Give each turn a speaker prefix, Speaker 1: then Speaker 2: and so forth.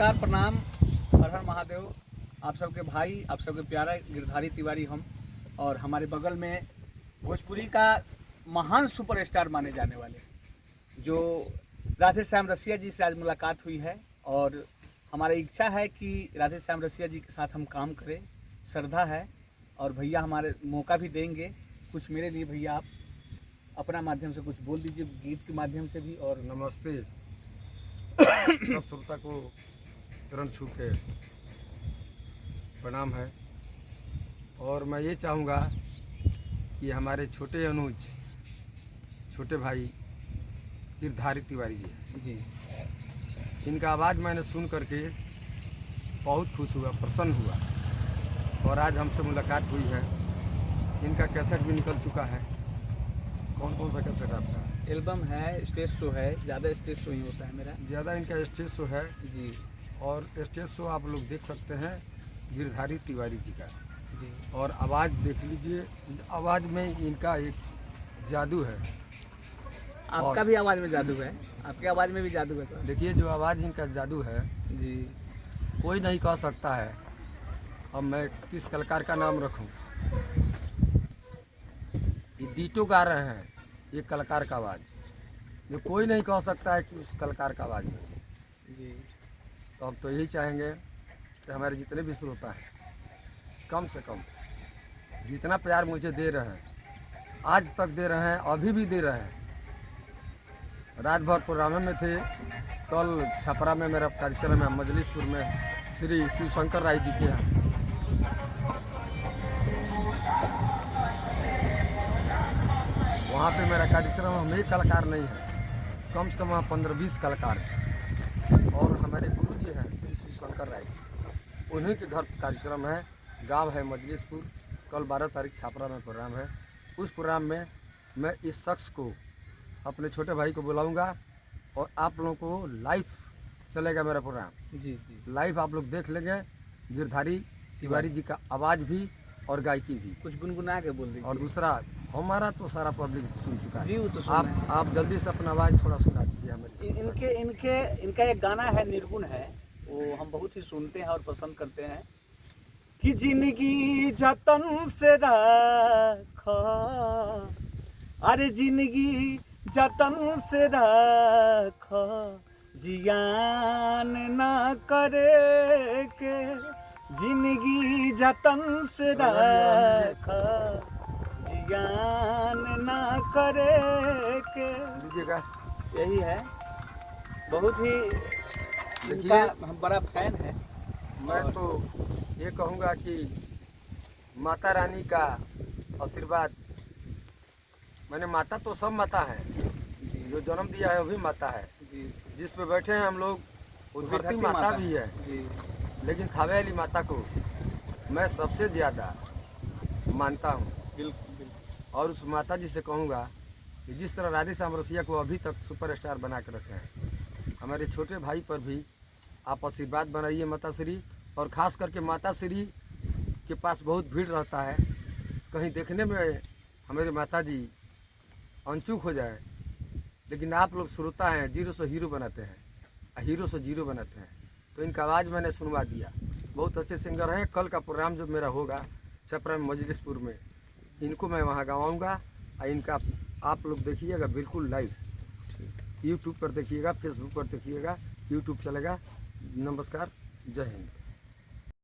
Speaker 1: नमस्कार, प्रणाम, हर हर महादेव। आप सबके भाई, आप सबके प्यारा गिरधारी तिवारी हम, और हमारे बगल में भोजपुरी का महान सुपरस्टार माने जाने वाले जो राधे श्याम रसिया जी से आज मुलाकात हुई है। और हमारी इच्छा है कि राधे श्याम रसिया जी के साथ हम काम करें, श्रद्धा है। और भैया हमारे मौका भी देंगे कुछ मेरे लिए। भैया आप अपना माध्यम से कुछ बोल दीजिए, गीत के माध्यम से भी। और
Speaker 2: नमस्ते सब श्रोता को चरण छू के प्रणाम है। और मैं ये चाहूँगा कि हमारे छोटे अनुज, छोटे भाई गिरधारी तिवारी जी, इनका आवाज़ मैंने सुन करके बहुत खुश हुआ, प्रसन्न हुआ। और आज हमसे मुलाकात हुई है। इनका कैसेट भी निकल चुका है। कौन कौन सा कैसेट आपका?
Speaker 1: एल्बम है, स्टेज शो है, ज़्यादा स्टेज शो ही होता है मेरा।
Speaker 2: ज़्यादा इनका स्टेज शो है
Speaker 1: जी।
Speaker 2: और स्टेज शो आप लोग देख सकते हैं गिरधारी तिवारी जी का
Speaker 1: जी।
Speaker 2: और आवाज़ देख लीजिए, आवाज़ में इनका एक जादू है।
Speaker 1: आपका भी आवाज़ में जादू है, आपकी आवाज़ में भी जादू है सर।
Speaker 2: देखिए जो आवाज़ इनका जादू है
Speaker 1: जी,
Speaker 2: कोई नहीं कह सकता है। अब मैं किस कलाकार का नाम रखूं? ये डीटो गा रहे हैं एक कलाकार का आवाज़, जो कोई नहीं कह सकता है कि उस कलाकार का आवाज़ में।
Speaker 1: जी।
Speaker 2: तो हम तो यही चाहेंगे कि हमारे जितने भी श्रोता हैं कम से कम जितना प्यार मुझे दे रहे हैं, आज तक दे रहे हैं, अभी भी दे रहे हैं। रात भर प्रोग्राम में थे। कल छपरा में मेरा कार्यक्रम है, मजलिसपुर में श्री शिव शंकर राय जी के यहाँ। वहाँ पे मेरा कार्यक्रम, हम एक कलाकार नहीं है, कम से कम वहाँ 15-20 कलाकार हैं। और हमारे गुरु जी हैं श्री शिव शंकर राय जी, उन्हीं के घर कार्यक्रम है। गांव है मजलिसपुर। कल 12 तारीख छपरा में प्रोग्राम है। उस प्रोग्राम में मैं इस शख्स को, अपने छोटे भाई को बुलाऊंगा और आप लोगों को लाइव चलेगा मेरा प्रोग्राम।
Speaker 1: जी जी।
Speaker 2: लाइव आप लोग देख लेंगे गिरधारी तिवारी जी का आवाज़ भी और गायकी भी।
Speaker 1: कुछ गुनगुना के बोल दीजिए।
Speaker 2: और दूसरा, हमारा तो सारा पब्लिक सुन चुका है।
Speaker 1: जी, वो तो सुना है।
Speaker 2: आप जल्दी से अपना आवाज़ थोड़ा सुना दीजिए हमें।
Speaker 1: इनका एक गाना है, निर्गुण है, वो हम बहुत ही सुनते हैं और पसंद करते हैं। कि जिंदगी जतन से रखो, अरे जिंदगी जतन से रखो, जियान ना करे के, जिंदगी जतन से रखो, जियान ना करे के।
Speaker 2: लीजिएगा।
Speaker 1: यही है, बहुत ही इनका हम बड़ा फैन है।
Speaker 2: मैं तो ये कहूँगा कि माता रानी का आशीर्वाद, मैंने माता तो सब माता है, जो जन्म दिया है वो भी माता है। जिस पे बैठे हैं हम लोग वो धरती माता भी है। लेकिन खावे वाली माता को मैं सबसे ज़्यादा मानता हूँ। और उस माता जी से कहूँगा कि जिस तरह राधे श्याम रसिया को अभी तक सुपरस्टार बना के रखे हैं, हमारे छोटे भाई पर भी आप आशीर्वाद बनाइए माता श्री। और ख़ास करके माता श्री के पास बहुत भीड़ रहता है, कहीं देखने में हमारे माता जी अनचूक हो जाए, लेकिन आप लोग श्रोता हैं, जीरो से हीरो बनाते हैं, हीरो से जीरो बनाते हैं। तो इनका आवाज़ मैंने सुनवा दिया। बहुत अच्छे सिंगर हैं। कल का प्रोग्राम जो मेरा होगा छपरा में मजलिसपुर में, इनको मैं वहाँ गवाऊँगा। और इनका आप लोग देखिएगा बिल्कुल लाइव, यूट्यूब पर देखिएगा, फेसबुक पर देखिएगा, यूट्यूब चलेगा। नमस्कार, जय हिंद।